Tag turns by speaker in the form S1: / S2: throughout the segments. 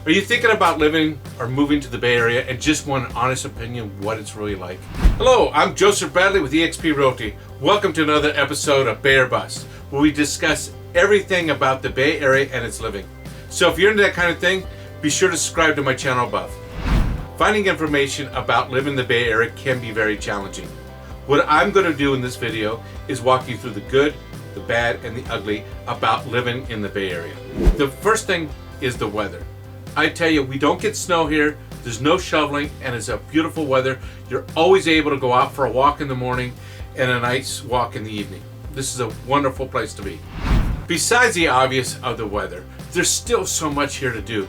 S1: Are you thinking about living or moving to the Bay Area and just want an honest opinion of what it's really like? Hello, I'm Joseph Bradley with eXp Realty. Welcome to another episode of Bay or Bust, where we discuss everything about the Bay Area and its living. So if you're into that kind of thing, be sure to subscribe to my channel above. Finding information about living in the Bay Area can be very challenging. What I'm going to do in this video is walk you through the good, the bad, and the ugly about living in the Bay Area. The first thing is the weather. I tell you, we don't get snow here, there's no shoveling, and it's a beautiful weather. You're always able to go out for a walk in the morning and a nice walk in the evening. This is a wonderful place to be. Besides the obvious of the weather, there's still so much here to do.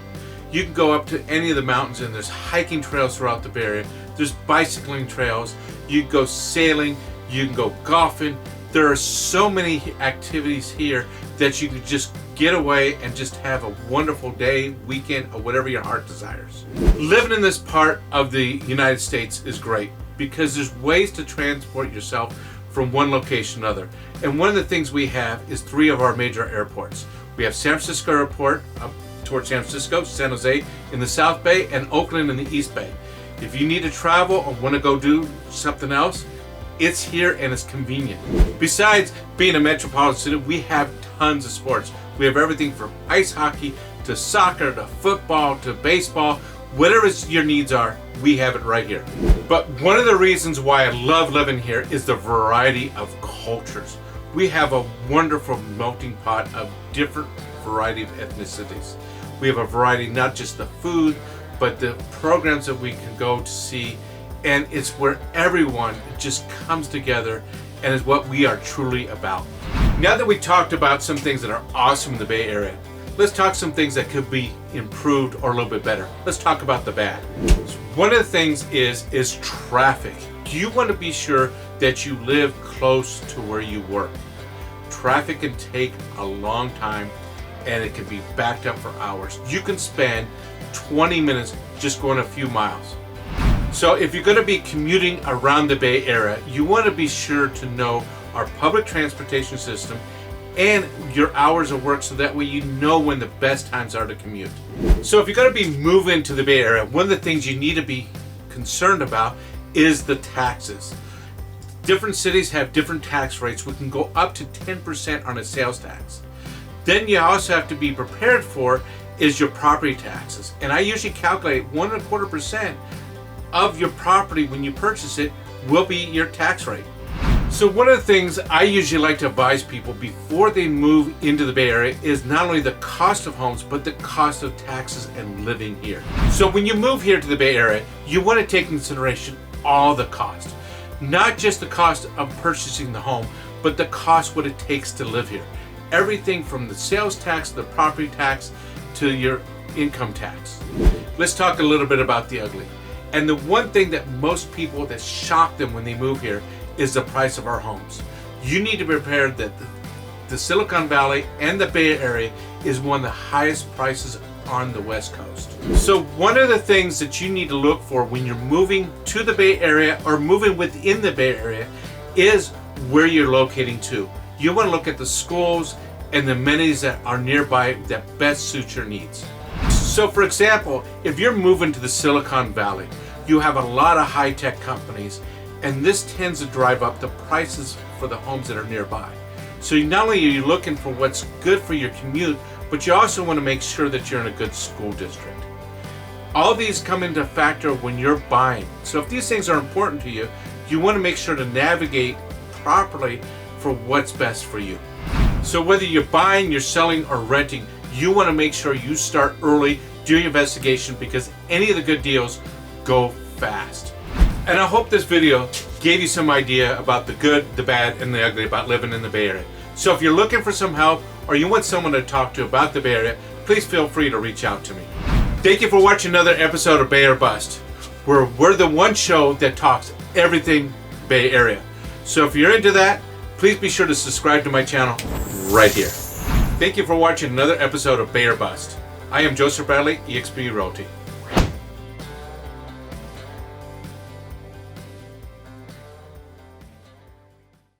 S1: You can go up to any of the mountains and there's hiking trails throughout the Bay Area. There's bicycling trails, you can go sailing, you can go golfing. There are so many activities here that you can just get away and just have a wonderful day, weekend, or whatever your heart desires. Living in this part of the United States is great because there's ways to transport yourself from one location to another. And one of the things we have is 3 of our major airports. We have San Francisco Airport up towards San Francisco, San Jose in the South Bay, and Oakland in the East Bay. If you need to travel or want to go do something else, it's here and it's convenient. Besides being a metropolitan city, we have tons of sports. We have everything from ice hockey to soccer to football to baseball. Whatever your needs are, we have it right here. But one of the reasons why I love living here is the variety of cultures. We have a wonderful melting pot of different variety of ethnicities. We have a variety, not just the food, but the programs that we can go to see. And it's where everyone just comes together and is what we are truly about. Now that we talked about some things that are awesome in the Bay Area, let's talk some things that could be improved or a little bit better. Let's talk about the bad. One of the things is traffic. You want to be sure that you live close to where you work. Traffic can take a long time and it can be backed up for hours. You can spend 20 minutes just going a few miles. So if you're going to be commuting around the Bay Area, you want to be sure to know our public transportation system and your hours of work so that way you know when the best times are to commute. So if you're going to be moving to the Bay Area, one of the things you need to be concerned about is the taxes. Different cities have different tax rates. We can go up to 10% on a sales tax. Then you also have to be prepared for is your property taxes. And I usually calculate 1.25% of your property when you purchase it will be your tax rate. So one of the things I usually like to advise people before they move into the Bay Area is not only the cost of homes, but the cost of taxes and living here. So when you move here to the Bay Area, you want to take into consideration all the cost. Not just the cost of purchasing the home, but the cost what it takes to live here. Everything from the sales tax, the property tax, to your income tax. Let's talk a little bit about the ugly. And the one thing that most people that shock them when they move here is the price of our homes. You need to be prepared that the Silicon Valley and the Bay Area is one of the highest prices on the West Coast. So one of the things that you need to look for when you're moving to the Bay Area or moving within the Bay Area is where you're locating to. You want to look at the schools and the amenities that are nearby that best suit your needs. So for example, if you're moving to the Silicon Valley, you have a lot of high-tech companies, and this tends to drive up the prices for the homes that are nearby. So not only are you looking for what's good for your commute, but you also want to make sure that you're in a good school district. All these come into factor when you're buying. So if these things are important to you, you want to make sure to navigate properly for what's best for you. So whether you're buying, you're selling, or renting, you want to make sure you start early, do your investigation, because any of the good deals go fast. And I hope this video gave you some idea about the good, the bad, and the ugly about living in the Bay Area. So if you're looking for some help or you want someone to talk to about the Bay Area, please feel free to reach out to me. Thank you for watching another episode of Bay or Bust, where we're the one show that talks everything Bay Area. So if you're into that, please be sure to subscribe to my channel right here. Thank you for watching another episode of Bay or Bust. I am Joseph Bradley, eXp Realty.